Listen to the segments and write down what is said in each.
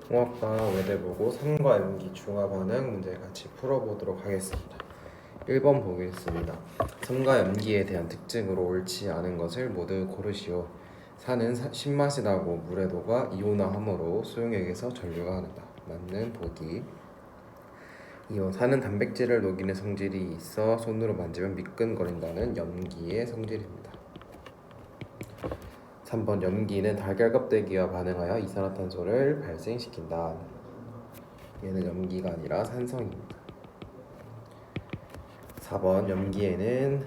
홍합과 외대보고 산과 염기 중화 반응 문제 같이 풀어보도록 하겠습니다. 1번 보겠습니다. 산과 염기에 대한 특징으로 옳지 않은 것을 모두 고르시오. 산은 신맛이 나고 물의 도가 이온화함으로 수용액에서 전류가 흐른다. 맞는 보기. 2번 산은 단백질을 녹이는 성질이 있어 손으로 만지면 미끈거린다는 염기의 성질입니다. 3번 염기는 달걀 껍데기와 반응하여 이산화탄소를 발생시킨다. 얘는 염기가 아니라 산성입니다. 4번 염기에는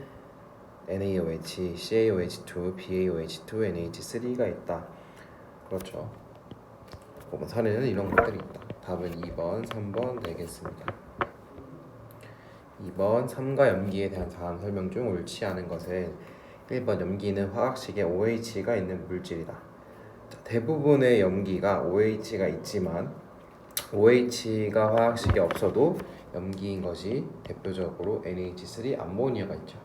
NaOH, CaOH2, BaOH2, NH3가 있다. 그렇죠. 5번 산에는 이런 것들이 있다. 답은 2번, 3번 되겠습니다. 2번 산과 염기에 대한 다음 설명 중 옳지 않은 것은 1번 염기는 화학식에 OH가 있는 물질이다. 대부분의 염기가 OH가 있지만 OH가 화학식이 없어도 염기인 것이 대표적으로 NH3 암모니아가 있죠.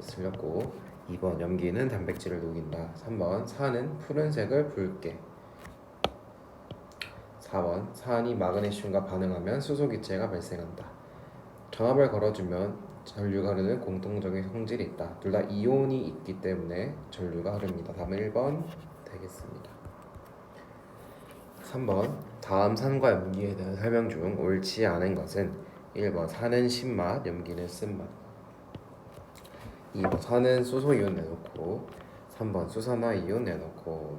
틀렸고 2번 염기는 단백질을 녹인다. 3번 산은 푸른색을 붉게. 4번 산이 마그네슘과 반응하면 수소기체가 발생한다. 전압을 걸어주면 전류가 흐르는 공통적인 성질이 있다. 둘 다 이온이 있기 때문에 전류가 흐릅니다. 답은 1번 되겠습니다. 3번 다음 산과 염기에 대한 설명 중 옳지 않은 것은 1번 산은 신맛, 염기는 쓴맛. 2번 산은 수소이온 내놓고 3번 수산화이온 내놓고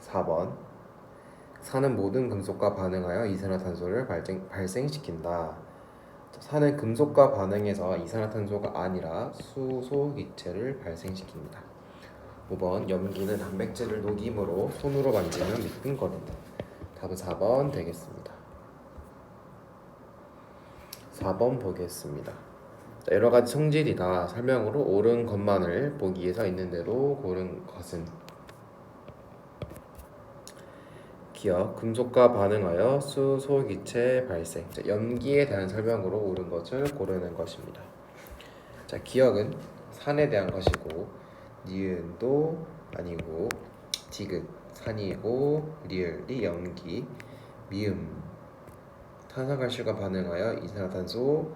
4번 산은 모든 금속과 반응하여 이산화탄소를 발생시킨다. 산은 금속과 반응해서 이산화탄소가 아니라 수소기체를 발생시킵니다. 5번 염기는 단백질을 녹임으로 손으로 만지면 미끈거린다. 답은 4번 되겠습니다. 4번 보겠습니다. 여러가지 성질이다. 설명으로 옳은 것만을 보기에서 있는 대로 고른 것은 기억, 금속과 반응하여 수소기체 발생. 염기에 대한 설명으로 옳은 것을 고르는 것입니다. 기억은 산에 대한 것이고 니은도 아니고 디귿 산이고 리을이 염기, 미음 탄산가스과 반응하여 이산화탄소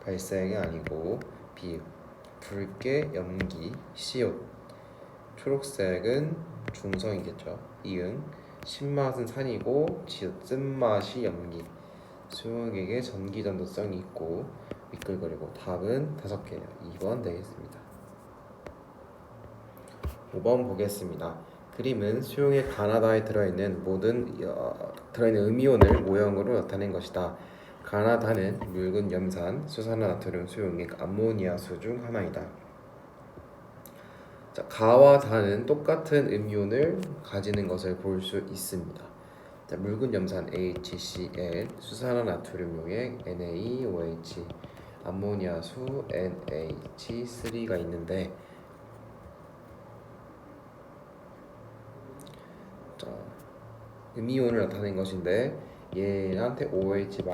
발생이 아니고 비읍 붉게 염기, 시옷 초록색은 중성이겠죠. 이응 신맛은 산이고 지읒 쓴맛이 염기, 수용액에 전기 전도성이 있고 미끌거리고. 답은 5개예요. 2번 되겠습니다. 5번 보겠습니다. 그림은 수용액 가나다에 들어있는 음이온을 모형으로 나타낸 것이다. 가나다는 묽은 염산, 수산화나트륨 수용액, 암모니아수 중 하나이다. 가와 다는 똑같은 음이온을 가지는 것을 볼 수 있습니다. 묽은 염산 HCl, 수산화나트륨 용액 NaOH, 암모니아수 NH3가 있는데 음이온을 나타낸 것인데 얘한테 OH-,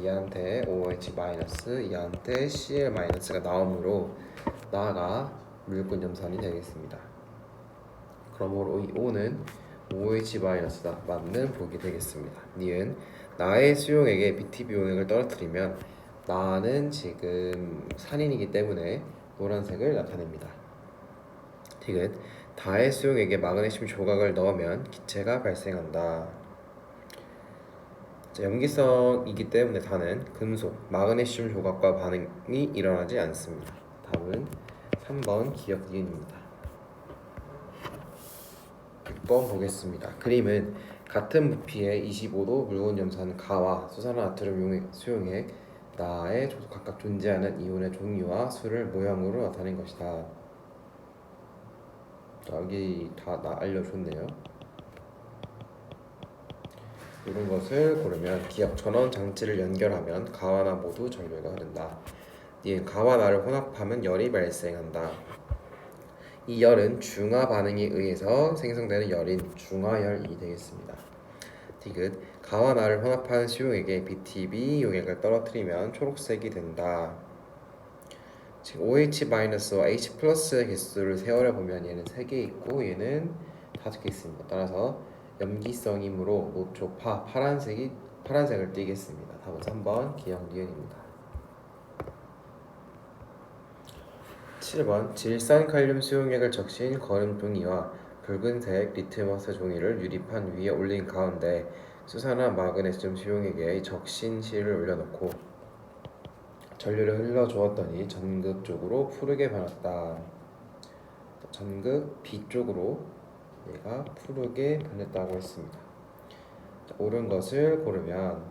얘한테 OH-, 얘한테 Cl-가 나오므로 나가 묽은 염산이 되겠습니다. 그러므로 이 O는 OH-다. 맞는 보기 되겠습니다. 니은 나의 수용액에 BTB 용액을 떨어뜨리면 나는 지금 산인이기 때문에 노란색을 나타냅니다. 디귿 다의 수용액에 마그네슘 조각을 넣으면 기체가 발생한다. 염기성이기 때문에 다는 금속, 마그네슘 조각과 반응이 일어나지 않습니다. 답은 3번 기억 니은입니다. 6번 보겠습니다. 그림은 같은 부피의 25도 묽은 염산 가와 수산화나트륨 수용액 나에 각각 존재하는 이온의 종류와 수를 모형으로 나타낸 것이다. 여기 다 알려줬네요. 이런 것을 고르면 기억 전원 장치를 연결하면 가와 나 모두 전류가 흐른다. 니은 가와 나를 혼합하면 열이 발생한다. 이 열은 중화 반응에 의해서 생성되는 열인 중화열이 되겠습니다. 디귿 가와 나를 혼합한 수용액에 BTB 용액을 떨어뜨리면 초록색이 된다. 지금 OH-와 H+의 개수를 세어려 보면 얘는 3개 있고 얘는 5개 있습니다. 따라서 염기성이므로 노초파 파란색을 띠겠습니다. 답은 3번 기억 니은입니다. 7번 질산칼륨 수용액을 적신 거름 종이와 붉은색 리트머스 종이를 유리판 위에 올린 가운데 수산화 마그네슘 수용액에 적신 실을 올려놓고 전류를 흘러주었더니 전극 쪽으로 푸르게 변했다. 전극 B 쪽으로 얘가 푸르게 변했다고 했습니다. 옳은 것을 고르면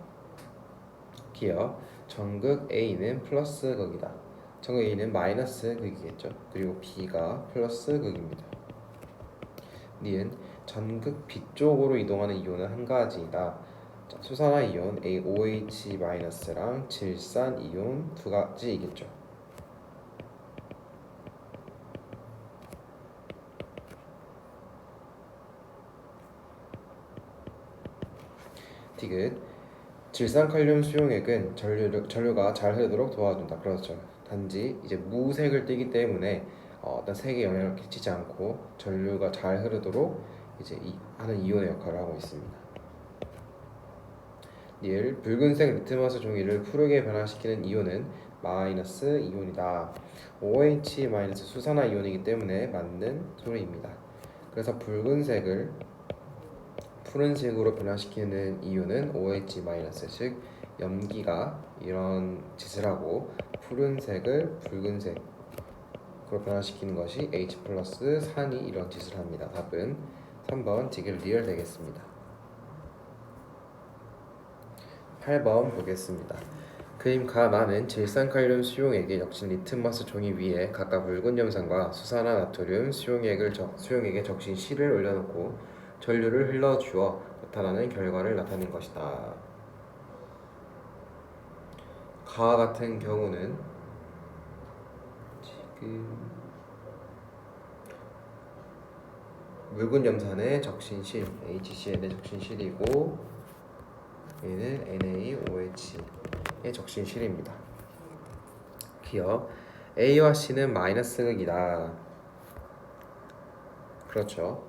기억 전극 A는 플러스 극이다. 전극 A는 마이너스 극이겠죠. 그리고 B가 플러스 극입니다. 니은 전극 B 쪽으로 이동하는 이온은 한 가지이다. 수산화 이온 AOH-랑 질산 이온 두 가지이겠죠. 디귿 질산칼륨 수용액은 전류가 잘 흐르도록 도와준다. 그렇죠. 단지 이제 무색을 띠기 때문에 어떤 색에 영향을 끼치지 않고 전류가 잘 흐르도록 이제 하는 이온의 역할을 하고 있습니다. 니을 붉은색 리트머스 종이를 푸르게 변화시키는 이온은 마이너스 이온이다. OH 마이너스 수산화 이온이기 때문에 맞는 소리입니다. 그래서 붉은색을 푸른색으로 변화시키는 이유는 OH 마이너스, 즉 염기가 이런 짓을 하고 푸른색을 붉은색으로 변화시키는 것이 H 플러스 산이 이런 짓을 합니다. 답은 3번 디귿 리얼 되겠습니다. 8번 보겠습니다. 그림 가나는 질산칼륨 수용액에 적신 리트머스 종이 위에 각각 붉은 염산과 수산화 나트륨 수용액에 적신 실을 올려놓고 전류를 흘러주어 나타나는 결과를 나타낸 것이다. 가와 같은 경우는 지금 묽은 염산의 적신실 HCl의 적신실이고 얘는 NaOH의 적신실입니다. 기억 A와 C는 마이너스 극이다. 그렇죠.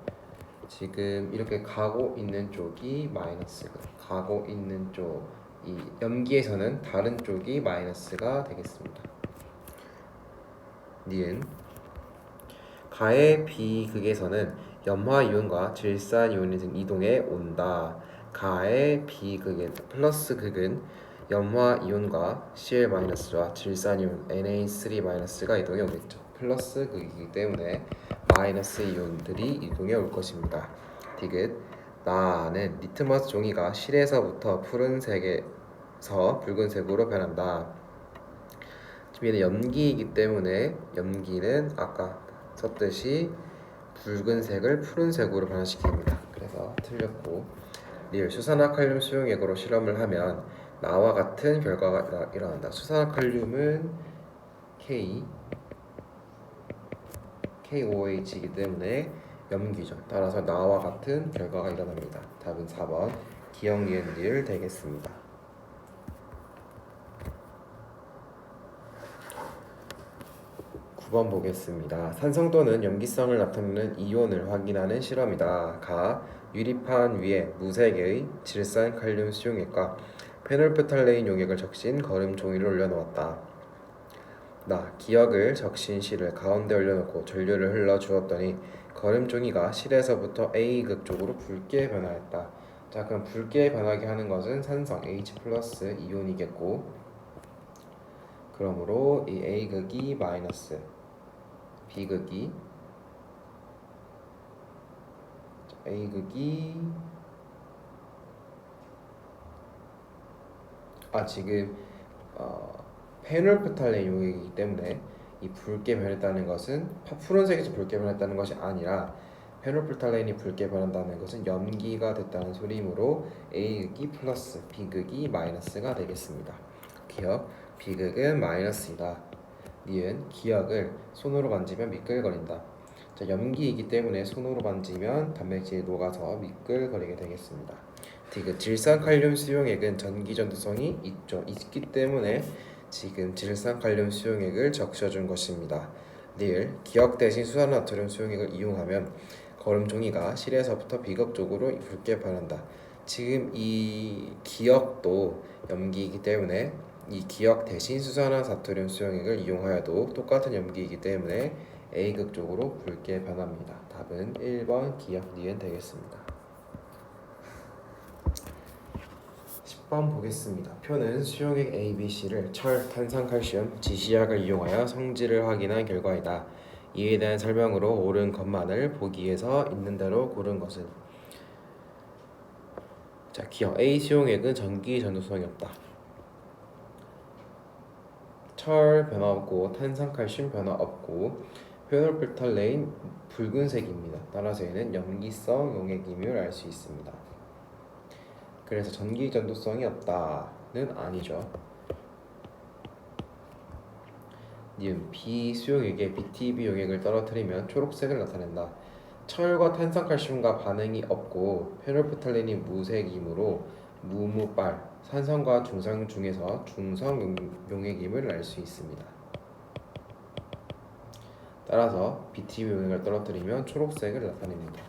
지금 이렇게 가고 있는 쪽이 마이너스가 가고 있는 쪽 이 염기에서는 다른 쪽이 마이너스가 되겠습니다. 니은 가의 비극에서는 염화이온과 질산이온이 등 이동해 온다. 가의 비극의 플러스 극은 염화이온과 Cl-와 질산이온 Na3-가 이동해 오겠죠. 플러스 극이기 때문에 마이너스 이온들이 이동해 올 것입니다. 디귿 나는 리트머스 종이가 실에서부터 푸른색에서 붉은색으로 변한다. 지금 얘는 염기이기 때문에 염기는 아까 썼듯이 붉은색을 푸른색으로 변화시킵니다. 그래서 틀렸고 리을 수산화칼륨 수용액으로 실험을 하면 나와 같은 결과가 일어난다. 수산화칼륨은 KOH이기 때문에 염기죠. 따라서 나와 같은 결과가 일어납니다. 답은 4번 기억 니은 리을 되겠습니다. 9번 보겠습니다. 산성 또는 염기성을 나타내는 이온을 확인하는 실험이다. 가 유리판 위에 무색의 질산칼륨 수용액과 페놀프탈레인 용액을 적신 거름 종이를 올려놓았다. 나 기억을 적신 실을 가운데 올려놓고 전류를 흘러 주었더니 거름 종이가 실에서부터 A극 쪽으로 붉게 변화했다. 자, 그럼 붉게 변하게 하는 것은 산성 H 플러스 이온이겠고, 그러므로 이 A극이 마이너스, B극이 지금 페놀프탈레인 용액이기 때문에 이 붉게 변했다는 것은 푸른색에서 붉게 변했다는 것이 아니라 페놀프탈레인이 붉게 변한다는 것은 염기가 됐다는 소리이므로 A극이 플러스 B극이 마이너스가 되겠습니다. 기억 B극은 마이너스이다. 니은 기억을 손으로 만지면 미끌거린다. 자, 염기이기 때문에 손으로 만지면 단백질이 녹아서 미끌거리게 되겠습니다. 디귿 질산칼륨 수용액은 전기전도성이 있기 때문에 지금 질산칼륨 수용액을 적셔준 것입니다. 니을 기억 대신 수산화나트륨 수용액을 이용하면 걸음 종이가 실에서부터 비극적으로 붉게 변한다. 지금 이 기억도 염기이기 때문에 이 기억 대신 수산화 나트륨 수용액을 이용하여도 똑같은 염기이기 때문에 A극 쪽으로 붉게 변합니다. 답은 1번 기억 니은 되겠습니다. 10번 보겠습니다. 표는 수용액 ABC를 철, 탄산, 칼슘, 지시약을 이용하여 성질을 확인한 결과이다. 이에 대한 설명으로 옳은 것만을 보기에서 있는 대로 고른 것은. 자, 기억 A 수용액은 전기 전도성이 없다. 철 변화 없고 탄산, 칼슘 변화 없고 페놀프탈레인 붉은색입니다. 따라서 얘는 염기성 용액임을 알 수 있습니다. 그래서 전기 전도성이 없다는 아니죠. 니은 B 수용액에 BTB 용액을 떨어뜨리면 초록색을 나타낸다. 철과 탄산칼슘과 반응이 없고 페놀프탈렌이 무색이므로 무무빨 산성과 중성 중에서 중성 용액임을 알 수 있습니다. 따라서 BTB 용액을 떨어뜨리면 초록색을 나타냅니다.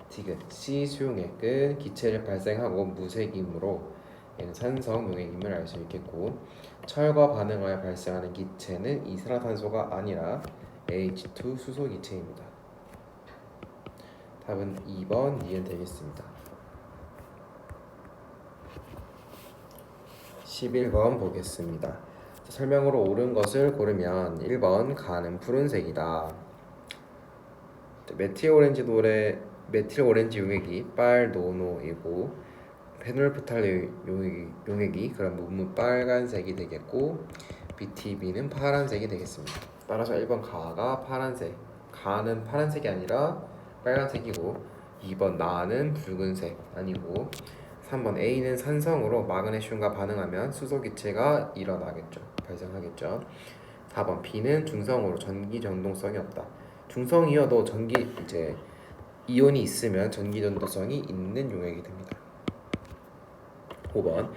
디귿 C 수용액은 기체를 발생하고 무색이므로 얘는 산성 용액임을 알 수 있겠고 철과 반응하여 발생하는 기체는 이산화탄소가 아니라 H2 수소 기체입니다. 답은 2번 니은 되겠습니다. 11번 보겠습니다. 설명으로 옳은 것을 고르면 1번 가는 푸른색이다. 메틸 오렌지 용액이 빨노노이고 페놀프탈 용액이 그럼 무무 빨간색이 되겠고 BTB는 파란색이 되겠습니다. 따라서 1번 가가 파란색, 가는 파란색이 아니라 빨간색이고 2번 나는 붉은색 아니고 3번 A는 산성으로 마그네슘과 반응하면 수소 기체가 일어나겠죠. 발생하겠죠. 4번 B는 중성으로 전기 전동성이 없다. 중성이어도 이온이 있으면 전기 전도성이 있는 용액이 됩니다. 5번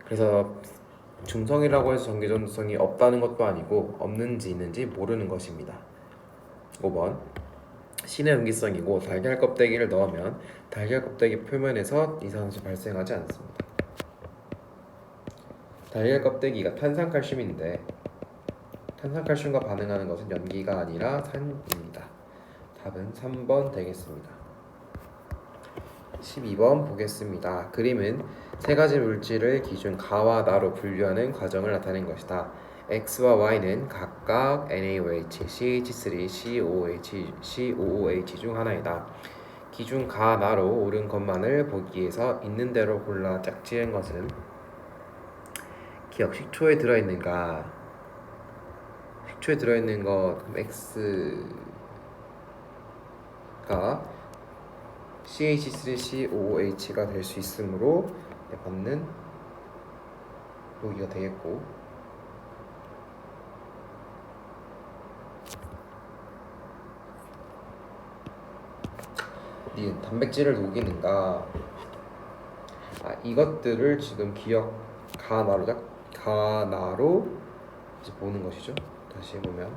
그래서 중성이라고 해서 전기 전도성이 없다는 것도 아니고 없는지 있는지 모르는 것입니다. 5번 신의 염기성이고 달걀 껍데기를 넣으면 달걀 껍데기 표면에서 이산화탄소 발생하지 않습니다. 달걀 껍데기가 탄산칼슘인데 탄산칼슘과 반응하는 것은 염기가 아니라 산입니다. 답은 3번 되겠습니다. 12번 보겠습니다. 그림은 세 가지 물질을 기준 가와 나로 분류하는 과정을 나타낸 것이다. X와 Y는 각각 NaOH, CH3, COOH, COOH 중 하나이다. 기준 가, 나로 옳은 것만을 보기에서 있는 대로 골라 짝지은 것은 기억 식초에 들어있는가? 식초에 들어있는 것 X가 CH3COOH가 될 수 있으므로 받는 여기가 되겠고 니은 단백질을 녹이는가? 이것들을 지금 기억 가나로 이제 보는 것이죠. 다시 보면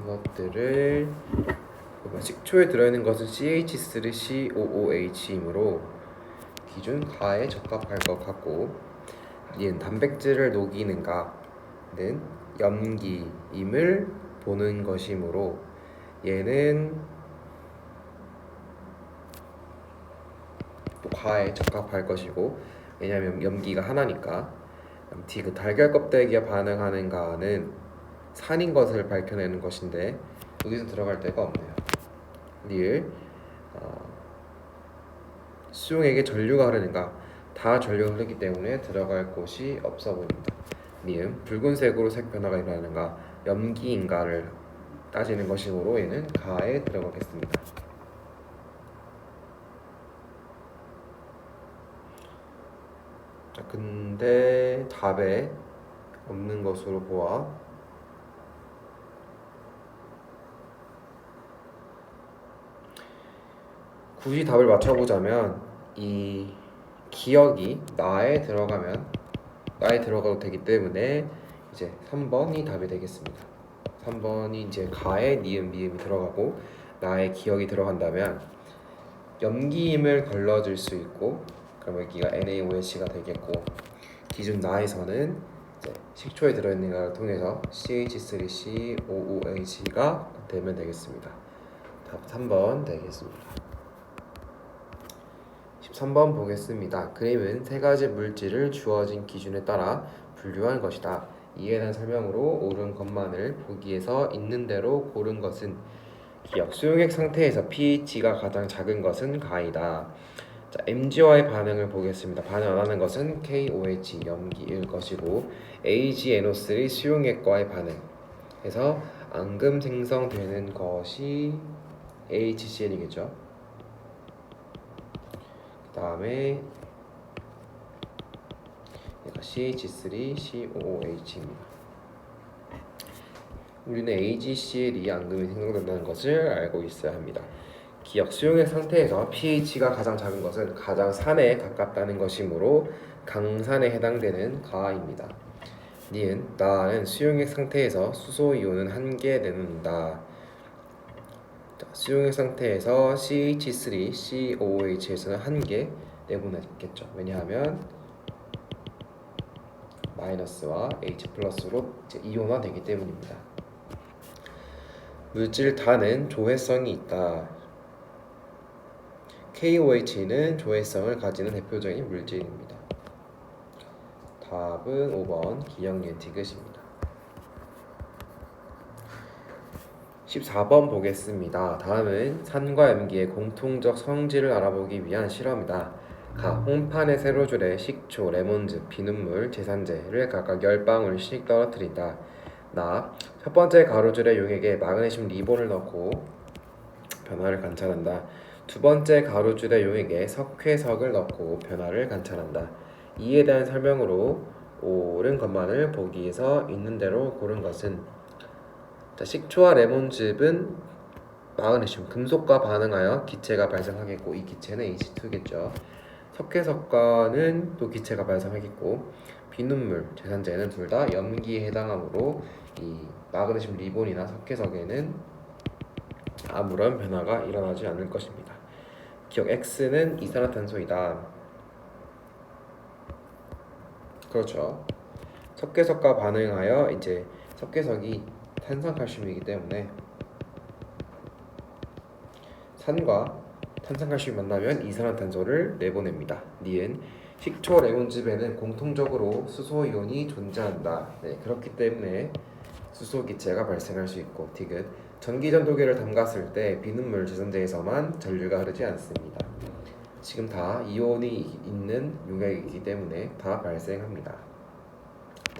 이것들을 식초에 들어있는 것은 CH3COOH이므로 기준 가에 적합할 것 같고 얘는 단백질을 녹이는가는 염기임을 보는 것이므로 얘는 또 가에 적합할 것이고 왜냐하면 염기가 하나니까 디귿 달걀 껍데기에 반응하는가는 산인 것을 밝혀내는 것인데 여기서 들어갈 데가 없네요. 리을 수용액에 전류가 흐르는가? 다 전류가 흐르기 때문에 들어갈 곳이 없어 보입니다. 미음 붉은색으로 색 변화가 일어나는가? 염기인가를 따지는 것이므로 얘는 가에 들어가겠습니다. 자, 근데 답에 없는 것으로 보아 굳이 답을 맞춰보자면 이 기억이 나에 들어가도 되기 때문에 이제 3번이 답이 되겠습니다. 3번이 이제 가에 니은 미음이 들어가고 나의 기억이 들어간다면 염기임을 걸러줄 수 있고, 그럼 여기가 NaOH가 되겠고, 기준 나에서는 이제 식초에 들어있는 걸 통해서 CH3COOH가 되면 되겠습니다. 답 3번 되겠습니다. 13번 보겠습니다. 그림은 세 가지 물질을 주어진 기준에 따라 분류한 것이다. 이에 대한 설명으로 옳은 것만을 보기에서 있는 대로 고른 것은 기억, 수용액 상태에서 pH가 가장 작은 것은 가이다. 자, Mg와의 반응을 보겠습니다. 반응 안 하는 것은 KOH 염기일 것이고, AgNO3 수용액과의 반응에서 앙금 생성되는 것이 HCl이겠죠. 그 다음에 얘가 CH3COOH입니다. 우리는 AgCl이 앙금이 생성된다는 것을 알고 있어야 합니다. 기억, 수용액 상태에서 pH가 가장 작은 것은 가장 산에 가깝다는 것이므로 강산에 해당되는 가입니다. 니은, 나는 수용액 상태에서 수소이온은 한 개 내놓는다. 수용액 상태에서 CH3COOH에서는 한 개 내보내겠죠. 왜냐하면 마이너스와 H 플러스로 이온화 되기 때문입니다. 물질 다는 조회성이 있다. KOH는 조회성을 가지는 대표적인 물질입니다. 답은 5번 기억니은 디귿입니다. 14번 보겠습니다. 다음은 산과 염기의 공통적 성질을 알아보기 위한 실험이다. 가, 홍판에 세로줄에 식초, 레몬즙, 비눗물, 제산제를 각각 10방울씩 떨어뜨린다. 나, 첫 번째 가로줄에 용액에 마그네슘 리본을 넣고 변화를 관찰한다. 두 번째 가로줄에 용액에 석회석을 넣고 변화를 관찰한다. 이에 대한 설명으로 옳은 것만을 보기에서 있는 대로 고른 것은, 자, 식초와 레몬즙은 마그네슘, 금속과 반응하여 기체가 발생하겠고, 이 기체는 H2겠죠. 석회석과는 또 기체가 발생하겠고, 비눗물, 제산제는 둘 다 염기에 해당하므로 이 마그네슘 리본이나 석회석에는 아무런 변화가 일어나지 않을 것입니다. 기억, X는 이산화탄소이다. 그렇죠. 석회석과 반응하여 이제 석회석이 탄산칼슘이기 때문에 산과 탄산칼슘이 만나면 이산화탄소를 내보냅니다. 니은, 식초, 레몬즙에는 공통적으로 수소이온이 존재한다. 네, 그렇기 때문에 수소기체가 발생할 수 있고, 디귿, 전기전도기를 담갔을 때 비눗물 제산제에서만 전류가 흐르지 않습니다. 지금 다 이온이 있는 용액이기 때문에 다 발생합니다.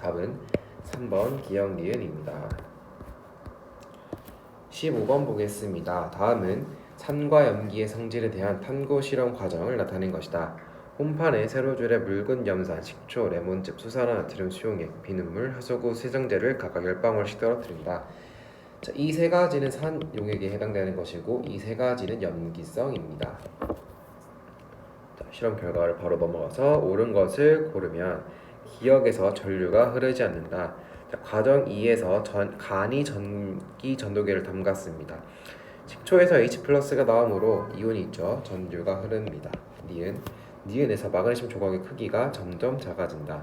답은 3번 기억 니은입니다. 15번 보겠습니다. 다음은 산과 염기의 성질에 대한 탐구 실험 과정을 나타낸 것이다. 홍판에 세로줄에 묽은 염산, 식초, 레몬즙, 수산화나트륨 수용액, 비눗물, 하소구, 세정제를 각각 10방울씩 떨어뜨린다. 자, 이 세 가지는 산 용액에 해당되는 것이고, 이 세 가지는 염기성입니다. 자, 실험 결과를 바로 넘어가서 옳은 것을 고르면 기억에서 전류가 흐르지 않는다. 자, 과정 2에서 간이 전기 전도기를 담갔습니다. 식초에서 H+가 나오므로 이온이 있죠. 전류가 흐릅니다. 니은에서 마그네슘 조각의 크기가 점점 작아진다.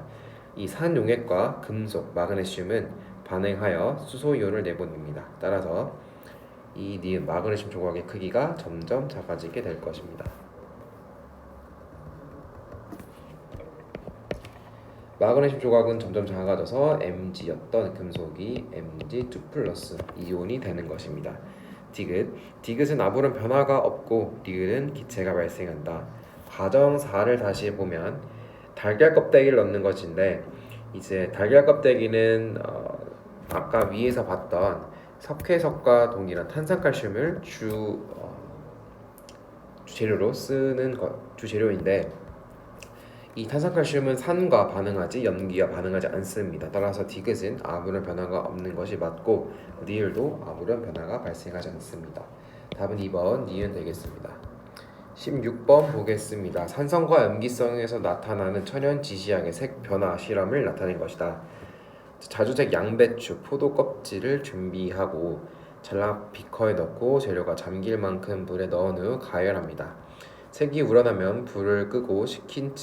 이 산 용액과 금속, 마그네슘은 반응하여 수소이온을 내보냅니다. 따라서 이 니은 마그네슘 조각의 크기가 점점 작아지게 될 것입니다. 마그네슘 조각은 점점 작아져서 Mg였던 금속이 Mg2+ 이온이 되는 것입니다. 디귿은 아무런 변화가 없고 리은은 기체가 발생한다. 과정 4를 다시 보면 달걀 껍데기를 넣는 것인데, 이제 달걀 껍데기는 아까 위에서 봤던 석회석과 동일한 탄산칼슘을 주재료로 쓰는 주재료인데, 이 탄산칼슘은 산과 반응하지 염기와 반응하지 않습니다. 따라서 디귿은 아무런 변화가 없는 것이 맞고, 리을도 아무런 변화가 발생하지 않습니다. 답은 2번 니은 되겠습니다. 16번 보겠습니다. 산성과 염기성에서 나타나는 천연 지시약의 색 변화 실험을 나타낸 것이다. 자주색 양배추, 포도 껍질을 준비하고 잘라 비커에 넣고 재료가 잠길 만큼 물에 넣은 후 가열합니다. 색이 우러나면 불을 끄고 식힌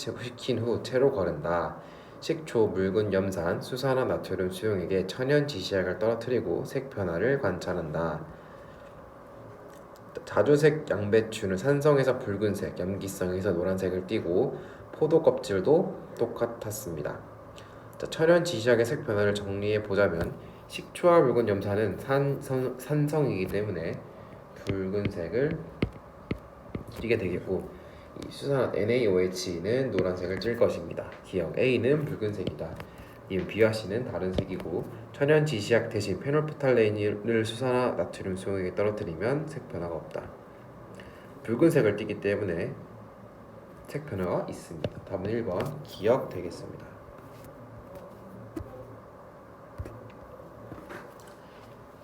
후 채로 거른다. 식초, 묽은 염산, 수산화 나트륨 수용액에 천연 지시약을 떨어뜨리고 색 변화를 관찰한다. 자주색 양배추는 산성에서 붉은색, 염기성에서 노란색을 띠고 포도 껍질도 똑같았습니다. 천연 지시약의 색 변화를 정리해 보자면 식초와 묽은 염산은 산성이기 때문에 붉은색을 띠게 되겠고 이 수산화 NaOH는 노란색을 찔 것입니다. 기억 A는 붉은색이다. 님 B와 C는 다른 색이고 천연 지시약 대신 페놀프탈레인을 수산화 나트륨 수용액에 떨어뜨리면 색 변화가 없다. 붉은색을 띠기 때문에 색 변화가 있습니다. 답은 1번 기억 되겠습니다.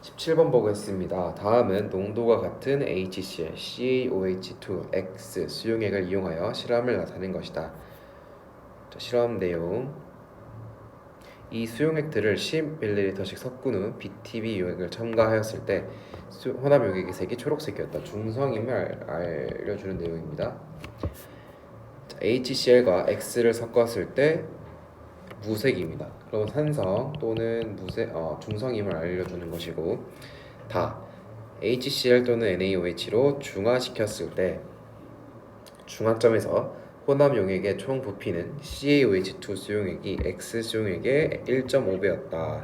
17번 보겠습니다. 다음은 농도가 같은 HCl, CaOH2, X 수용액을 이용하여 실험을 나타낸 것이다. 실험 내용: 이 수용액들을 10ml씩 섞은 후 BTB 용액을 첨가하였을 때 혼합 용액의 색이 초록색이었다. 중성임을 알려주는 내용입니다. HCl과 X를 섞었을 때 무색입니다. 그럼 산성 또는 중성임을 알려주는 것이고, 다 HCl 또는 NaOH로 중화시켰을 때 중화점에서 혼합 용액의 총 부피는 CaOH2 수용액이 X 수용액의 1.5배였다.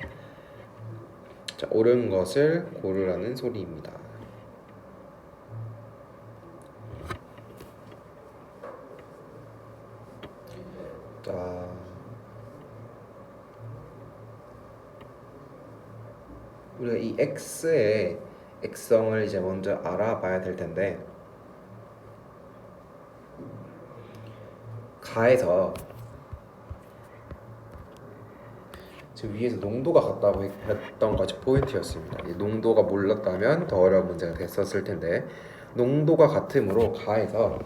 자, 옳은 것을 고르라는 소리입니다. 자, 우리가 이 X의 액성을 이제 먼저 알아봐야 될 텐데, 가에서 지금 위에서 농도가 같다고 했던 것이 포인트였습니다. 이 농도가 몰랐다면 더 어려운 문제가 됐었을 텐데, 농도가 같으므로 가에서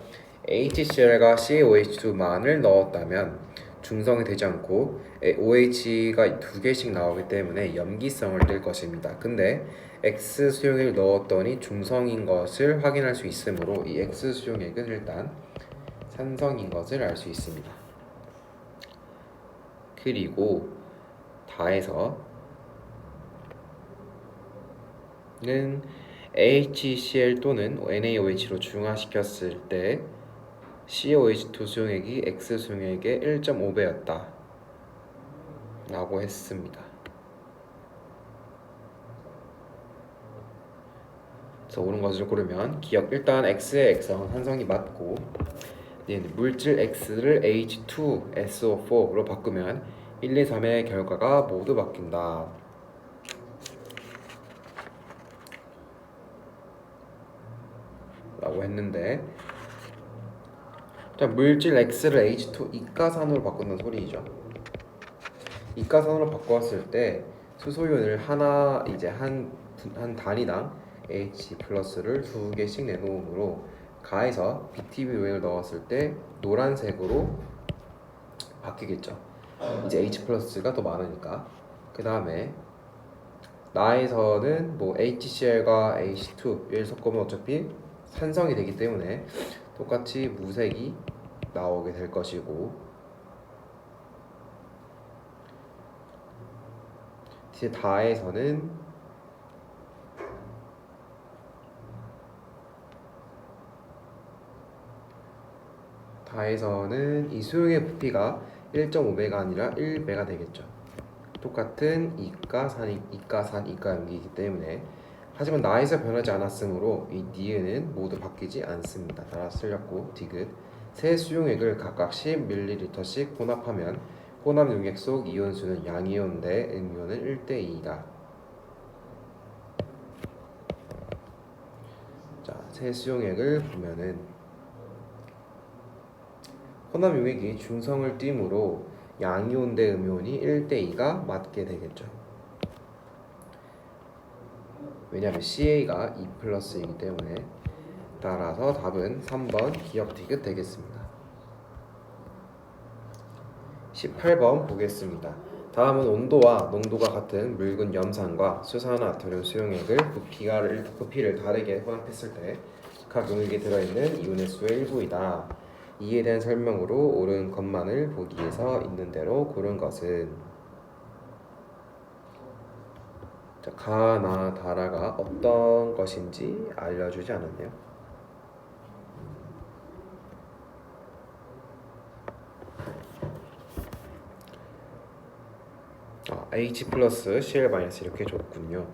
HCl과 CaOH2만을 넣었다면 중성이 되지 않고 OH가 두 개씩 나오기 때문에 염기성을 띨 것입니다. 근데 X 수용액을 넣었더니 중성인 것을 확인할 수 있으므로 이 X 수용액은 일단 산성인 것을 알 수 있습니다. 그리고 다에서는 HCl 또는 NaOH로 중화시켰을 때 CaOH2 수용액이 X 수용액의 1.5배였다 라고 했습니다. 그래서 옳은 것을 고르면 기억, 일단 X의 액성은 산성이 맞고 물질 X를 H2SO4로 바꾸면 1, 2, 3의 결과가 모두 바뀐다. 라고 했는데, 물질 X를 H2 이가산으로 바꾼다는 소리이죠. 이가산으로 바꾸었을 때 수소이온을 하나 이제 한 단위당 H 플러스를 두 개씩 내놓으므로 가에서 BTB 용액을 넣었을 때 노란색으로 바뀌겠죠. 이제 H 플러스가 더 많으니까. 그 다음에 나에서는 뭐 HCl과 H2를 섞으면 어차피 산성이 되기 때문에 똑같이 무색이 나오게 될 것이고, 이제 다에서는 이 수용의 부피가 1.5배가 아니라 1배가 되겠죠. 똑같은 이가산, 이가염기이기 때문에. 하지만 나에서 변하지 않았으므로 이 니은은 모두 바뀌지 않습니다. 따라서 틀렸고, 디귿. 세 수용액을 각각 10ml씩 혼합하면 혼합 용액 속 이온수는 양이온 대 음이온은 1대2이다. 자, 세 수용액을 보면은 혼합 용액이 중성을 띠므로 양이온 대 음이온이 1대2가 맞게 되겠죠. 왜냐하면 CA가 2 플러스이기 때문에. 따라서 답은 3번 기억 디귿 되겠습니다. 18번 보겠습니다. 다음은 온도와 농도가 같은 묽은 염산과 수산화토륨 수용액을 부피를 다르게 혼합했을 때 각 용액에 들어있는 이온의 수의 일부이다. 이에 대한 설명으로 오른 것만을 보기에서 있는 대로 고른 것은 자, 가나 다라가 어떤 것인지 알려주지 않았네요. H 플러스 Cl 마이너스 이렇게 줬군요.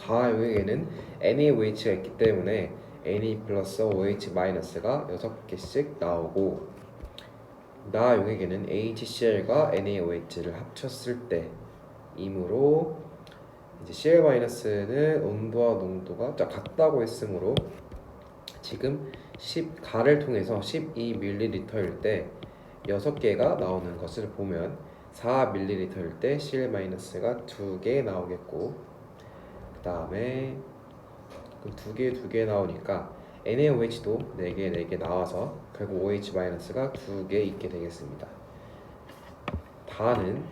가 용액에는 NaOH가 있기 때문에 Na 플러스 OH 마이너스가 6개씩 나오고 나 용액에는 HCl과 NaOH를 합쳤을 때 이므로 이제 Cl 마이너스는 온도와 농도가 같다고 했으므로 지금 가를 통해서 12ml일 때 6개가 나오는 것을 보면 4ml일 때 Cl 마이너스가 2개 나오겠고 그 다음에 2개 나오니까 NaOH도 4개 나와서 결국 OH-가 2개 있게 되겠습니다. 다는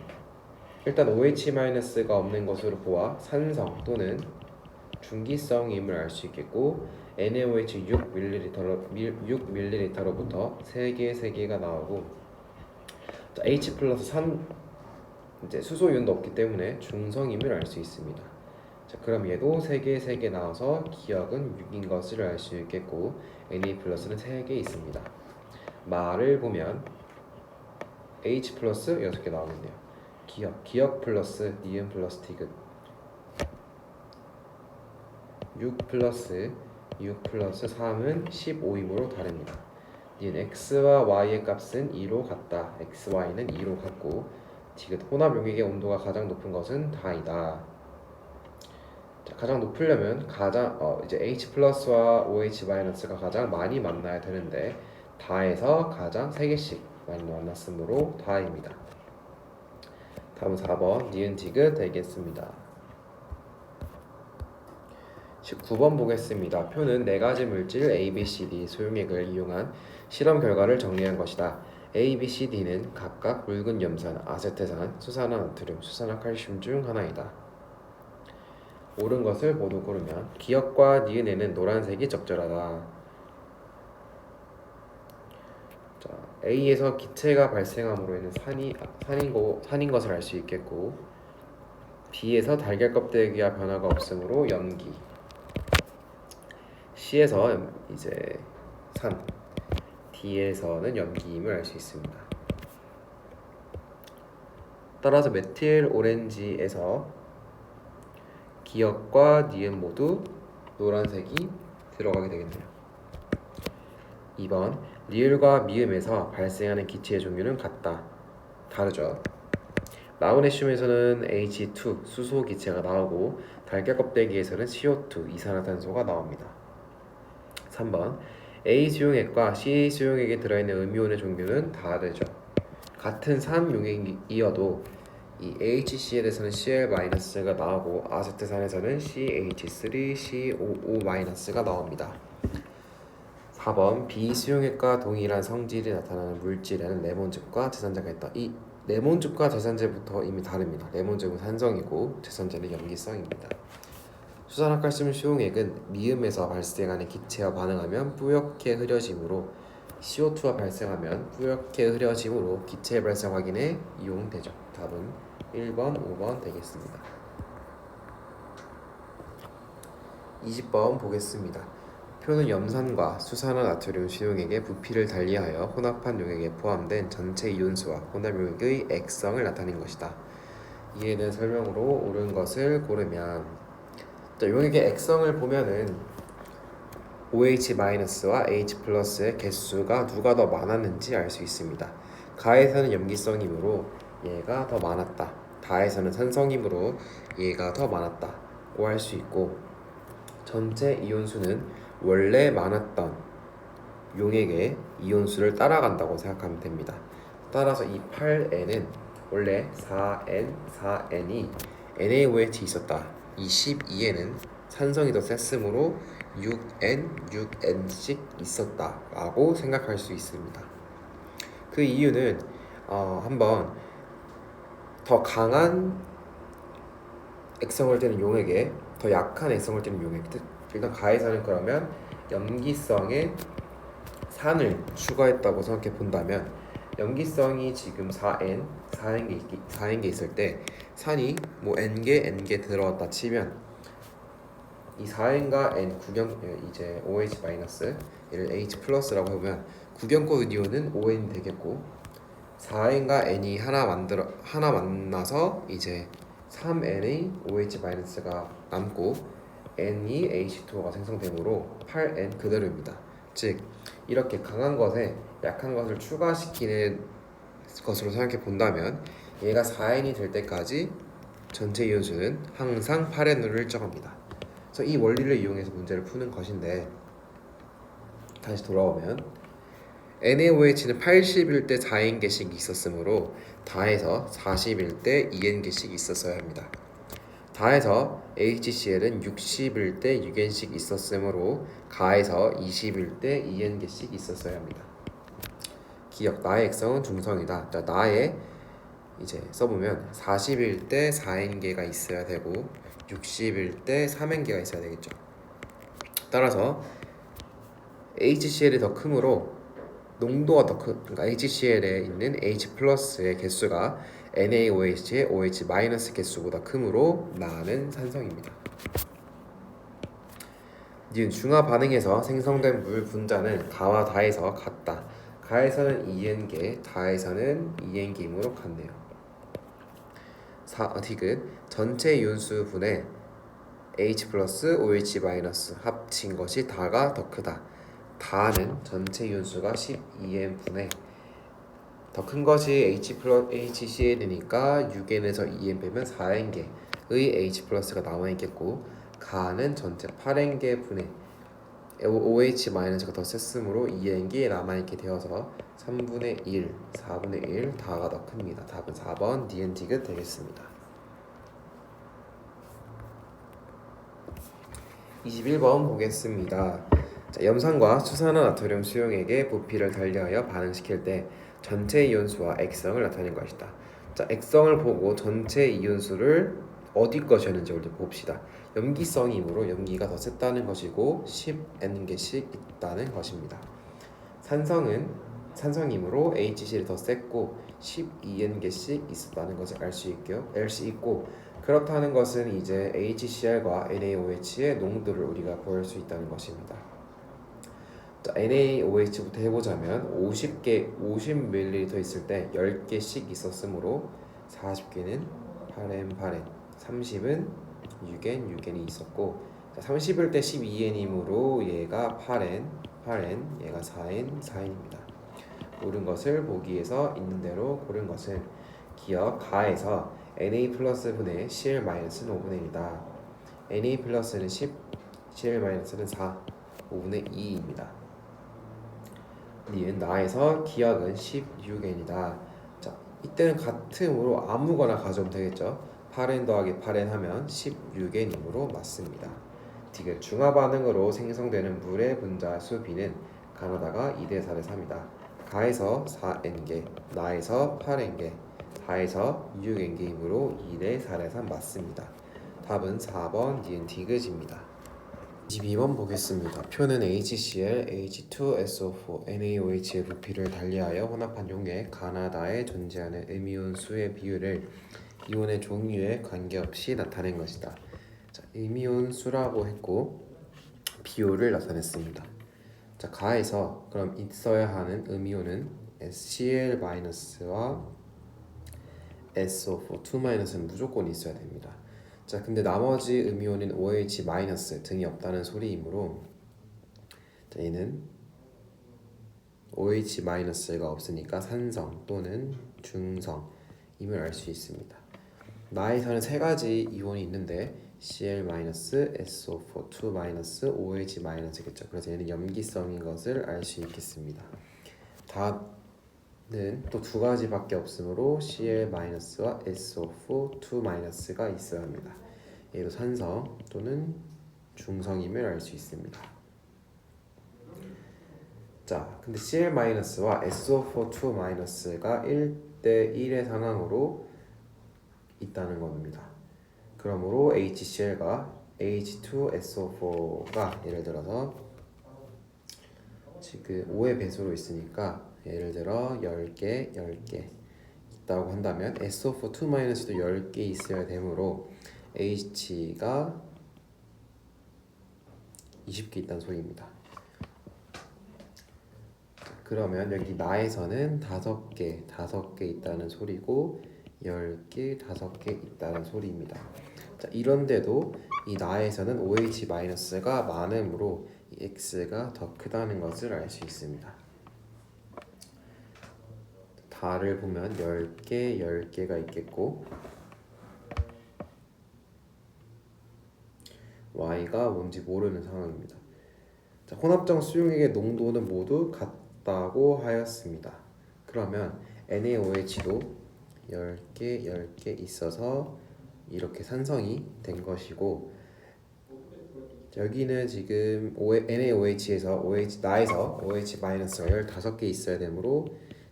일단 OH-가 없는 것으로 보아 산성 또는 중기성임을 알 수 있겠고 NaOH 6ml로부터 3개가 나오고 H 플러스 이제 수소 이온도 없기 때문에 중성임을 알 수 있습니다. 자, 그럼 얘도 3개 나와서 기억은 6인 것을 알 수 있겠고 Na 플러스는 3개 있습니다. 말을 보면 H 플러스 6개 나오겠네요. 기억 플러스 니은 플러스 디귿 6 플러스 3은 15이므로 다릅니다. 니은 x와 y의 값은 2로 같다. x, y는 2로 같고 디귿 혼합 용액의 온도가 가장 높은 것은 다이다. 자, 가장 높으려면 이제 H 플러스와 OH 마이너스가 가장 많이 만나야 되는데 다에서 가장 3개씩 많이 만났으므로 다입니다. 다음 4번 니은 디귿 되겠습니다. 19번 보겠습니다. 표는 4가지 물질 A, B, C, D 소용액을 이용한 실험 결과를 정리한 것이다. A, B, C, D는 각각 묽은 염산, 아세트산, 수산화나트륨, 수산화칼슘 중 하나이다. 옳은 것을 모두 고르면 기억과 니은에는 노란색이 적절하다. 자, A에서 기체가 발생함으로 인해 산인 것을 알 수 있겠고 B에서 달걀 껍데기와 변화가 없으므로 염기 C에서 이제 산 D에서는 염기임을 알 수 있습니다. 따라서 메틸 오렌지에서 기억과 니은 모두 노란색이 들어가게 되겠네요. 2번 리을과 미음에서 발생하는 기체의 종류는 같다. 다르죠. 마그네슘에서는 H2 수소 기체가 나오고 달걀 껍데기에서는 CO2 이산화탄소가 나옵니다. 3번 A 수용액과 C 수용액에 들어있는 음이온의 종류는 다르죠. 같은 산 용액이어도 이 HCl에서는 Cl-가 나오고 아세트산에서는 CH3COO-가 나옵니다. 4번 B 수용액과 동일한 성질이 나타나는 물질에는 레몬즙과 제산제가 있다. 이 레몬즙과 제산제부터 이미 다릅니다. 레몬즙은 산성이고 제산제는 염기성입니다. 수산화칼슘 수용액은 미음에서 발생하는 기체와 반응하면 뿌옇게 흐려지므로 CO2와 발생하면 뿌옇게 흐려지므로 기체 발생 확인에 이용되죠. 답은 1번, 5번 되겠습니다. 20번 보겠습니다. 표는 염산과 수산화나트륨 수용액의 부피를 달리하여 혼합한 용액에 포함된 전체 이온수와 혼합 용액의 액성을 나타낸 것이다. 이에 대한 설명으로 옳은 것을 고르면 용액의 액성을 보면은 OH-와 H+의 개수가 누가 더 많았는지 알 수 있습니다. 가에서는 염기성이므로 얘가 더 많았다. 다에서는 산성이므로 얘가 더 많았다고 할 수 있고 전체 이온수는 원래 많았던 용액의 이온수를 따라간다고 생각하면 됩니다. 따라서 이 8N은 원래 4N, 4N이 NaOH 있었다. 이 12N은 산성이 더 셌으므로 6N, 6N씩 있었다 라고 생각할 수 있습니다. 그 이유는 한번 더 강한 액성을 띠는 용액에 더 약한 액성을 띠는 용액, 일단 가해산은 그러면 염기성에 산을 추가했다고 생각해 본다면 염기성이 지금 4N개 있을 때 산이 뭐 N개 들어왔다 치면 이 4N과 N 이제 OH 마이너스 얘를 H 플러스라고 해보면 구경권 이온은 ON이 되겠고 4N과 N이 하나 만나서 이제 3N의 OH 마이너스가 남고 N이 H2O가 생성되므로 8N 그대로입니다. 즉 이렇게 강한 것에 약한 것을 추가시키는 것으로 생각해 본다면 얘가 4N이 될 때까지 전체 이온수는 항상 8N으로 일정합니다. 그래서 이 원리를 이용해서 문제를 푸는 것인데, 다시 돌아오면 NaOH는 80일 때 4N개씩 있었으므로 다해서 40일 때 2N개씩 있었어야 합니다. 다해서 HCl은 60일 때 6N씩 있었으므로 가해서 20일 때 2N개씩 있었어야 합니다. 기억, 나의 액성은 중성이다. 자, 나의 이제 써보면 40일 때 4N개가 있어야 되고 60일 때 3N개가 있어야 되겠죠. 따라서 HCl이 더 크므로 농도가 더 그러니까 HCl에 있는 H 플러스의 개수가 NaOH의 OH 마이너스 개수보다 크므로 나는 산성입니다. 니은 중화 반응에서 생성된 물 분자는 가와 다에서 같다. 가에서는 2N개, 다에서는 2N개이므로 같네요. 디귿 전체 이온수 분의 H 플러스 OH 마이너스 합친 것이 다가 더 크다. 다는 전체 이온수가 12N 분의 더 큰 것이 H 플러스 HCl이니까 6N에서 2N 빼면 4N개의 H 플러스가 남아있겠고, 가는 전체 8N개 분의 OH 마이너스가 더 셌으므로 2N개 남아있게 되어서 3분의 1, 4분의 1 다가 더 큽니다. 답은 4번 니은 디귿 되겠습니다. 21번 보겠습니다. 자, 염산과 수산화나트륨 수용액의 부피를 달리하여 반응시킬 때 전체 이온수와 액성을 나타낸 것이다. 자, 액성을 보고 전체 이온수를 어디 것이었는지 우리 봅시다. 염기성이므로 염기가 더 셌다는 것이고 10N개씩 있다는 것입니다. 산성이므로 HCl이 더 셌고 12N개씩 있었다는 것을 알 수 있고, 그렇다는 것은 이제 HCl과 NaOH의 농도를 우리가 구할 수 있다는 것입니다. 자, NaOH부터 해보자면 50ml 있을 때 10개씩 있었으므로 40개는 8N, 30은 6N 있었고, 자, 30일 때 12N이므로 얘가 8N, 얘가 4N입니다. 옳은 것을 보기에서 있는 대로 고른 것은 기억 가에서 Na 플러스 분의 Cl 마이너스는 5분의 1이다. Na 플러스는 10, Cl 마이너스는 4, 5분의 2입니다. 니은 나에서 기억은 16N이다. 자, 이때는 같음으로 아무거나 가져오면 되겠죠. 8N 더하기 8N 하면 16N이므로 맞습니다. 디귿 중화 반응으로 생성되는 물의 분자 수 B는 가나다가 2대 4대 3이다. 가에서 4N개, 나에서 8N개, 다에서 6N개이므로 2대 4대 3 맞습니다. 답은 4번 니은 디귿입니다. 22번 보겠습니다. 표는 HCl, H2SO4, NaOH의 부피를 달리하여 혼합한 용액 가나다에 존재하는 음이온수의 비율을 이온의 종류에 관계없이 나타낸 것이다. 자, 음이온수라고 했고 비율을 나타냈습니다. 자, 가에서 그럼 있어야 하는 음이온은 Cl-와 SO4, 2-는 무조건 있어야 됩니다. 자, 근데 나머지 음이온인 OH- 등이 없다는 소리이므로, 자, 얘는 OH-가 없으니까 산성 또는 중성임을 알 수 있습니다. 나에서는 세 가지 이온이 있는데 Cl-SO4 2-OH-겠죠. 그래서 얘는 염기성인 것을 알 수 있겠습니다. 다는 또 두 가지밖에 없으므로 Cl-와 SO4 2-가 있어야 합니다. 얘도 산성 또는 중성임을 알 수 있습니다. 자, 근데 Cl-와 SO4 2-가 1대1의 상황으로 있다는 겁니다. 그러므로 HCl과 H2SO4가 예를 들어서 지금 5의 배수로 있으니까 예를 들어 10개 있다고 한다면 SO4 2-도 10개 있어야 되므로 H가 20개 있다는 소리입니다. 그러면 여기 나에서는 5개 있다는 소리고 10개, 5개 있다는 소리입니다. 자, 이런데도 이 나에서는 OH-가 많으므로 이 X가 더 크다는 것을 알 수 있습니다. 다를 보면 10개가 있겠고 Y가 뭔지 모르는 상황입니다. 자, 혼합정 수용액의 농도는 모두 같다고 하였습니다. 그러면 NaOH도 10개 있어서 이렇게 산성이 된 것이고, 여기는 지금 NaOH에서 나에서 OH-가 15개 있어야 되므로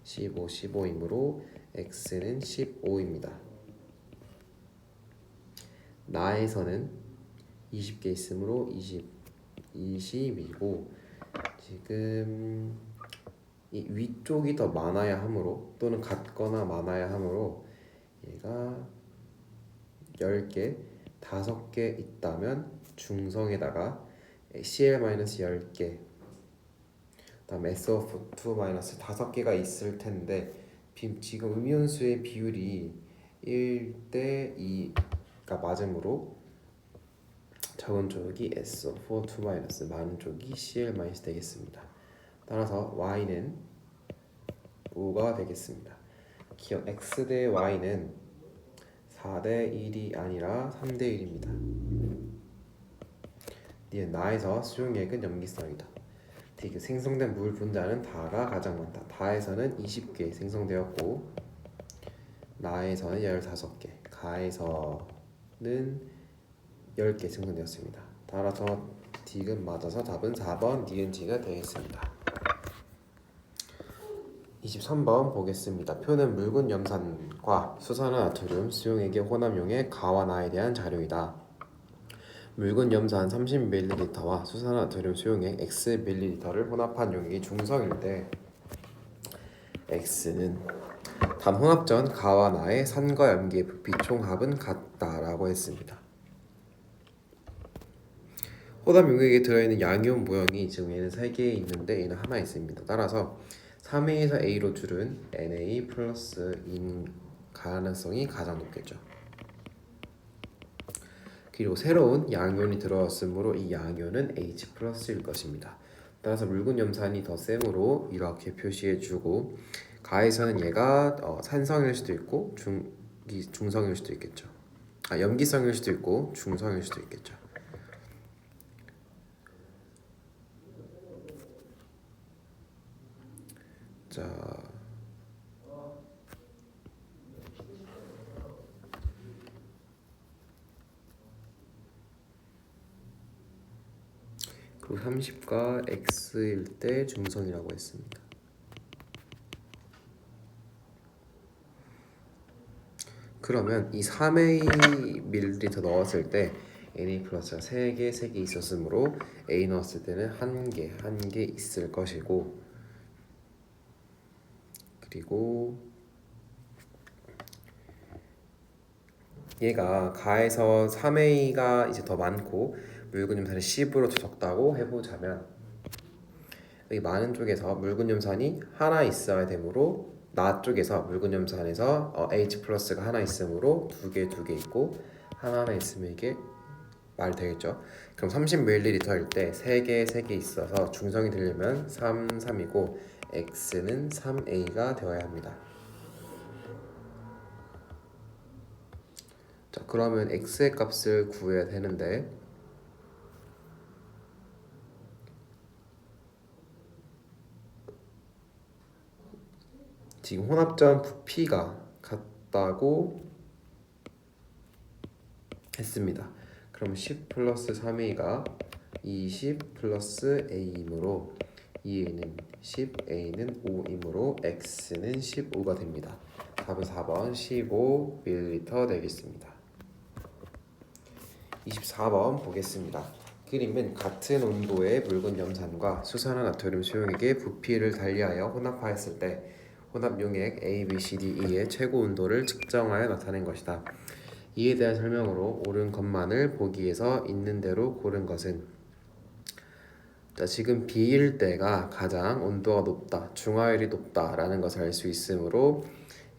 15이므로 X는 15입니다. 나에서는 20개 있으므로 20이고 지금 이 위쪽이 더 많아야 하므로 또는 같거나 많아야 하므로 얘가 10개, 5개 있다면 중성에다가 Cl-10개 그다음에 SO2 5개가 있을 텐데 지금 음이온수의 비율이 1대2가 맞으므로 적은 쪽이 SO4 2-, 많은 쪽이 Cl- 되겠습니다. 따라서 Y는 5가 되겠습니다. 기억 X 대 Y는 4대1이 아니라 3대1입니다. 나에서 수용액은 염기성이다. 생성된 물 분자는 다가 가장 많다. 다에서는 20개 생성되었고 나에서는 15개, 가에서는 10개 생성되었습니다. 따라서 D는 맞아서 답은 4번 니은지가 되겠습니다. 23번 보겠습니다. 표는 묽은 염산과 수산화나트륨 수용액의 혼합용의 가와 나에 대한 자료이다. 묽은 염산 30ml와 수산화나트륨 수용액 X ml를 혼합한 용액이 중성일 때 X는 단 혼합 전 가와 나의 산과 염기의 부피 총합은 같다라고 했습니다. 혼합 용액에 들어있는 양이온 모형이 지금 얘는 3개 있는데 얘는 하나 있습니다. 따라서 3A에서 A로 줄은 Na 플러스인 가능성이 가장 높겠죠. 그리고 새로운 양이온이 들어왔으므로 이 양이온은 H 플러스일 것입니다. 따라서 묽은 염산이 더 세므로 이렇게 표시해주고 가에서는 얘가 산성일 수도 있고 중성일 수도 있겠죠. 염기성일 수도 있고 중성일 수도 있겠죠. 자, 그리고 30과 X일 때 중성이라고 했습니다. 그러면 이 3A 넣었을 때 Na 플러스가 3개 있었으므로 A 넣었을 때는 1개 있을 것이고, 그리고 얘가 가에서 3A가 이제 더 많고 묽은 염산이 10으로 더 적다고 해보자면 여기 많은 쪽에서 묽은 염산이 하나 있어야 되므로 나 쪽에서 묽은 염산에서 H 플러스가 하나 있으므로 두 개 있고 하나 있으면 이게 말 되겠죠. 그럼 30ml일 때 3개 있어서 중성이 되려면 3이고 X는 3A가 되어야 합니다. 자, 그러면 x의 값을 구해야 되는데 지금 혼합점 부피가 같다고 했습니다. 그럼 10 플러스 3a가 20 플러스 a이므로 2a는 10, a는 5이므로 x는 15가 됩니다. 답은 4번 15ml 되겠습니다. 24번 보겠습니다. 그림은 같은 온도의 묽은 염산과 수산화 나트륨 수용액의 부피를 달리하여 혼합하였을 때 혼합 용액 A, B, C, D, E의 최고 온도를 측정하여 나타낸 것이다. 이에 대한 설명으로 옳은 것만을 보기에서 있는 대로 고른 것은, 자, 지금 B일 때가 가장 온도가 높다, 중화율이 높다라는 것을 알 수 있으므로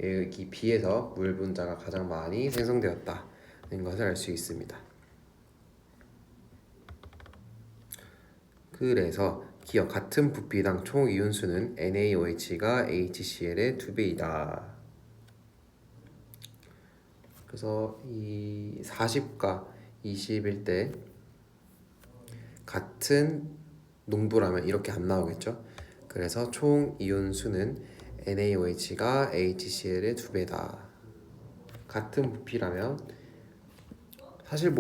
여기 B에서 물 분자가 가장 많이 생성되었다는 것을 알 수 있습니다. 그래서 기억 같은 부피당 총 이온수는 NaOH가 HCl의 2배이다. 그래서 이 40과 20일 때 같은 농도라면 이렇게 안 나오겠죠. 그래서 총 이온수는 NaOH가 HCl의 2배다. 같은 부피라면 사실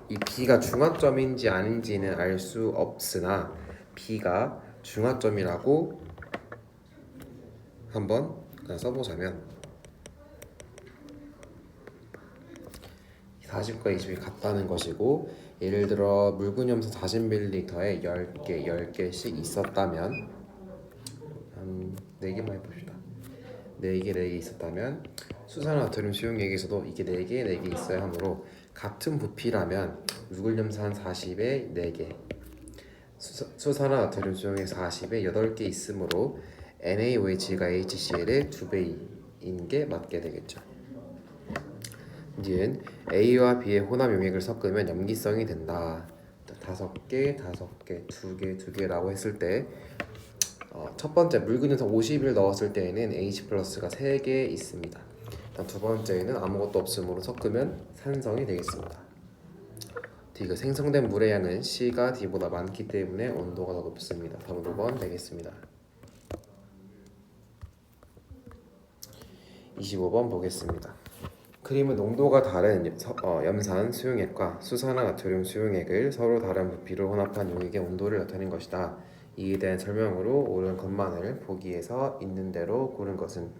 이 B가 중화점인지 아닌지는 알 수 없으나 B가 중화점이라고 한번 써보자면 40과 20이 같다는 것이고, 예를 들어 묽은 염산 40ml에 10개씩 있었다면 한 4개만 해봅시다. 4개 있었다면 수산화나트륨 수용액에서도 이게 4개 있어야 하므로 같은 부피라면 묽은 염산 40에 4개, 수산화나트륨 수용액 40에 8개 있으므로 NaOH가 HCl의 2배인 게 맞게 되겠죠. 니은 A와 B의 혼합 용액을 섞으면 염기성이 된다. 5개, 5개, 2개, 2개라고 했을 때 첫 번째 묽은 염산 50을 넣었을 때에는 H 플러스가 3개 있습니다. 두 번째에는 아무것도 없으므로 섞으면 산성이 되겠습니다. D가 생성된 물의 양은 C가 D보다 많기 때문에 온도가 더 높습니다. 답은 5번 되겠습니다. 25번 보겠습니다. 그림은 농도가 다른 염산 수용액과 수산화 나트륨 수용액을 서로 다른 부피로 혼합한 용액의 온도를 나타낸 것이다. 이에 대한 설명으로 옳은 것만을 보기에서 있는 대로 고른 것은,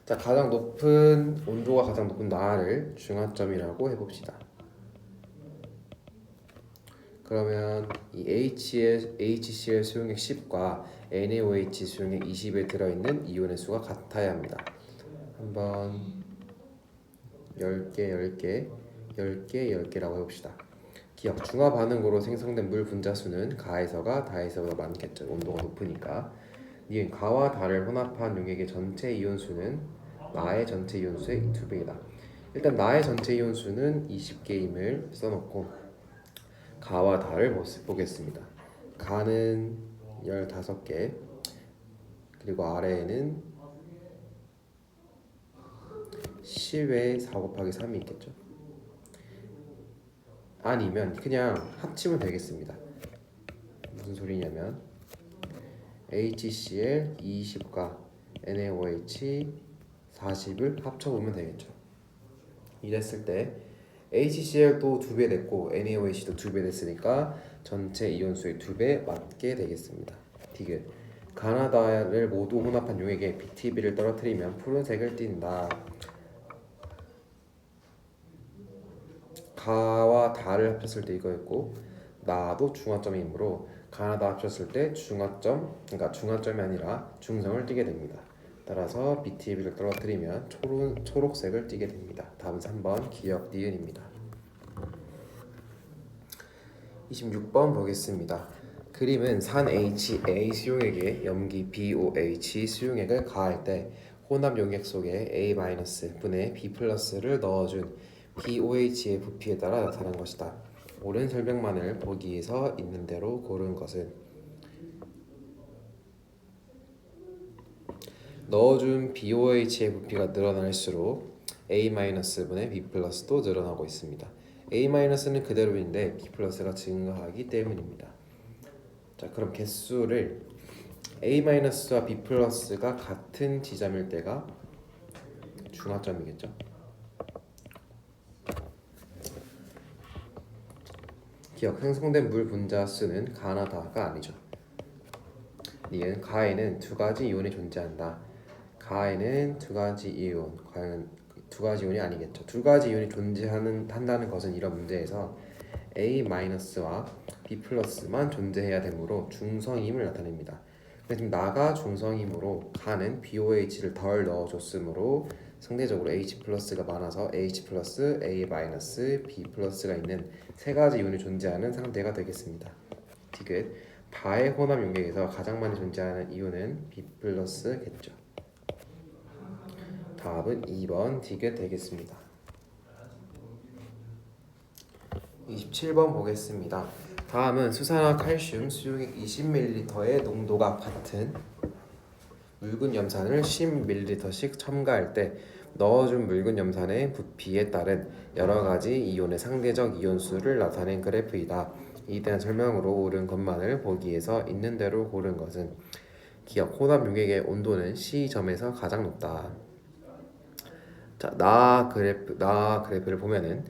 자, 온도가 가장 높은 나를 중화점이라고 해봅시다. 그러면 이 HCl 수용액 10과 NaOH 수용액 20에 들어있는 이온의 수가 같아야 합니다. 한번 10개라고 해봅시다. 기억 중화 반응으로 생성된 물 분자수는 가에서가 다에서보다 많겠죠. 온도가 높으니까. 니은 가와 다를 혼합한 용액의 전체 이온수는 나의 전체 이온수의 2배이다. 일단 나의 전체 이온수는 20개임을 써놓고 가와 다를 보겠습니다. 가는 15개, 그리고 아래에는 10에 4 곱하기 3이 있겠죠. 아니면 그냥 합치면 되겠습니다. 무슨 소리냐면 HCl 20과 NaOH 40을 합쳐보면 되겠죠. 이랬을 때 HCl도 2배 됐고 NaOH도 2배 됐으니까 전체 이온수의 2배 맞게 되겠습니다. 디귿 가나다를 모두 혼합한 용액에 BTB를 떨어뜨리면 푸른색을 띈다. 가와 다를 합쳤을 때 이거였고, 나도 중화점이므로 가나다 합쳤을 때 중화점이 아니라 중성을 띠게 됩니다. 따라서 BTB를 떨어뜨리면 초록색을 띠게 됩니다. 다음 3번 기억 니은입니다. 26번 보겠습니다. 그림은 산 HA 수용액에 염기 BOH 수용액을 가할 때 혼합 용액 속에 A-분의 B+를 넣어준 BOH의 부피에 따라 나타난 것이다. 옳은 설명만을 보기에서 있는 대로 고른 것은, 넣어준 BOH의 부피가 늘어날수록 A-분의 B 플러스도 늘어나고 있습니다. A-는 그대로인데 B 플러스가 증가하기 때문입니다. 자, 그럼 개수를 A-와 B 플러스가 같은 지점일 때가 중화점이겠죠. 기억, 생성된 물 분자 수는 가나 다가 아니죠. 니은, 가에는 두 가지 이온이 존재한다. 가에는 두 가지 이온, 과연 두 가지 이온이 아니겠죠. 두 가지 이온이 존재한다는 것은 이런 문제에서 A-와 B 플러스만 존재해야 되므로 중성임을 나타냅니다. 지금 나가 중성이므로 가는 BOH를 덜 넣어줬으므로 상대적으로 H 플러스가 많아서 H 플러스, A 마이너스, B 플러스가 있는 세 가지 이온이 존재하는 상태가 되겠습니다. 디귿, 바의 혼합 용액에서 가장 많이 존재하는 이온은 B 플러스겠죠. 답은 2번 디귿 되겠습니다. 27번 보겠습니다. 다음은 수산화 칼슘 수용액 20ml의 농도가 같은 묽은 염산을 10ml씩 첨가할 때 넣어준 묽은 염산의 부피에 따른 여러가지 이온의 상대적 이온수를 나타낸 그래프이다. 이에 대한 설명으로 옳은 것만을 보기에서 있는 대로 고른 것은 기억, 혼합 용액의 온도는 C점에서 가장 높다. 자, 나 그래프를 보면은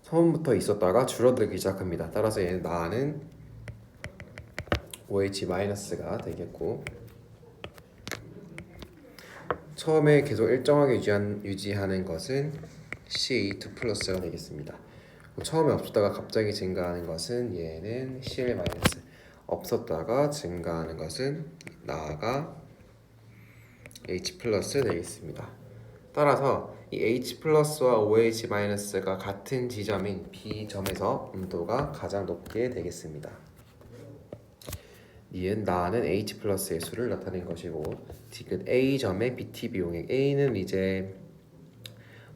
처음부터 있었다가 줄어들기 시작합니다. 따라서 얘는 나는 OH-가 되겠고, 처음에 계속 일정하게 유지하는 것은 C2+가 되겠습니다. 처음에 없었다가 갑자기 증가하는 것은 얘는 Cl-, 없었다가 증가하는 것은 나가 H+ 되겠습니다. 따라서 이 H+와 OH-가 같은 지점인 B점에서 온도가 가장 높게 되겠습니다. 니은 나는 H+의 수를 나타낸 것이고, 디귿 A점의 BTB 용액, A는 이제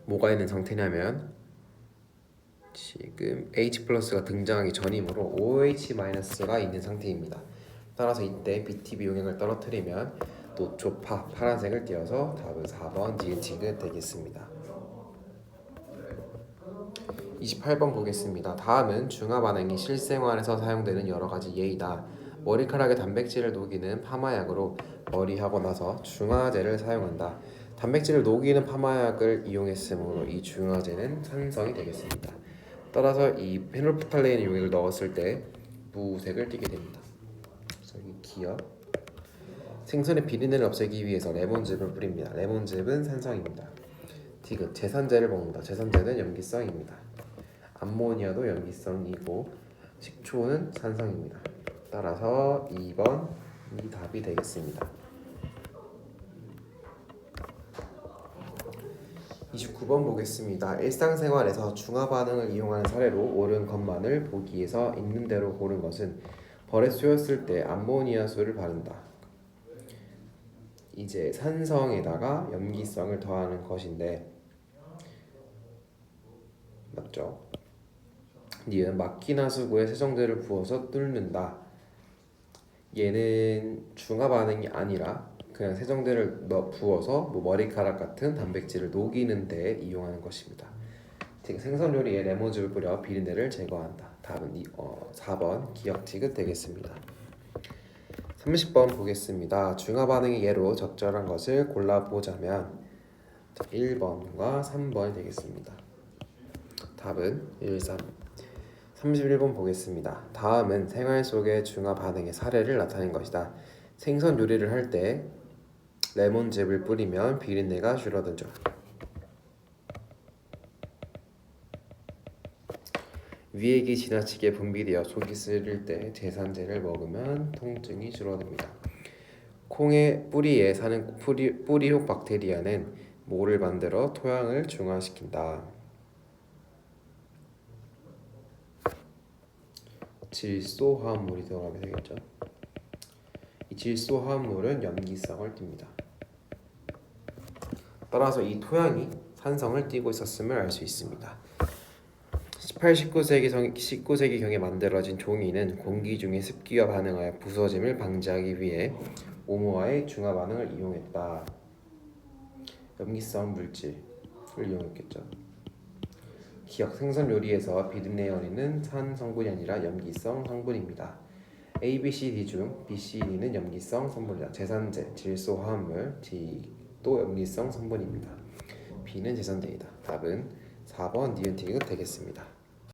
뭐가 있는 상태냐면 지금 H+가 등장하기 전이므로 OH-가 있는 상태입니다. 따라서 이때 BTB 용액을 떨어뜨리면 노초파 파란색을 띄어서 답은 4번 니은 디귿 되겠습니다. 28번 보겠습니다. 다음은 중화 반응이 실생활에서 사용되는 여러 가지 예이다. 머리카락에 단백질을 녹이는 파마약으로 머리하고 나서 중화제를 사용한다. 단백질을 녹이는 파마약을 이용했으므로 이 중화제는 산성이 되겠습니다. 따라서 이 페놀프탈레인 용액을 넣었을 때 무색을 띠게 됩니다. 그래서 이 기억, 생선의 비린내를 없애기 위해서 레몬즙을 뿌립니다. 레몬즙은 산성입니다. 디귿, 제산제를 먹는다. 제산제는 염기성입니다. 암모니아도 염기성이고 식초는 산성입니다. 따라서 2번이 답이 되겠습니다. 29번 보겠습니다. 일상생활에서 중화 반응을 이용하는 사례로 옳은 것만을 보기에서 있는 대로 고른 것은 벌에 쏘였을 때 암모니아수를 바른다. 이제 산성에다가 염기성을 더하는 것인데 맞죠? 니은 마키나수구에 세정제를 부어서 뚫는다. 얘는 중화 반응이 아니라 그냥 세정제를 부어서 머리카락 같은 단백질을 녹이는 데 이용하는 것입니다. 생선 요리에 레몬즙을 뿌려 비린내를 제거한다. 답은 4번 기억 디귿 되겠습니다. 30번 보겠습니다. 중화 반응의 예로 적절한 것을 골라보자면 1번과 3번이 되겠습니다. 답은 1, 3. 31번 보겠습니다. 다음은 생활 속의 중화 반응의 사례를 나타낸 것이다. 생선 요리를 할 때 레몬즙을 뿌리면 비린내가 줄어들죠. 위액이 지나치게 분비되어 속이 쓰릴 때 제산제를 먹으면 통증이 줄어듭니다. 콩의 뿌리에 사는 뿌리혹 박테리아는 모를 만들어 토양을 중화시킨다. 질소 화합물이 들어가게 되겠죠. 이 질소 화합물은 염기성을 띱니다. 따라서 이 토양이 산성을 띠고 있었음을 알 수 있습니다. 18, 19세기경에 만들어진 종이는 공기 중의 습기와 반응하여 부서짐을 방지하기 위해 오모아의 중화 반응을 이용했다. 염기성 물질을 이용했겠죠. 기억 생선 요리에서 비린내 연이는 산 성분이 아니라 염기성 성분입니다. A, B, C, D 중 B, C, D는 염기성 성분이다. 제산제, 질소 화합물, D도 염기성 성분입니다. B는 제산제이다. 답은 4번 니은팅이 되겠습니다.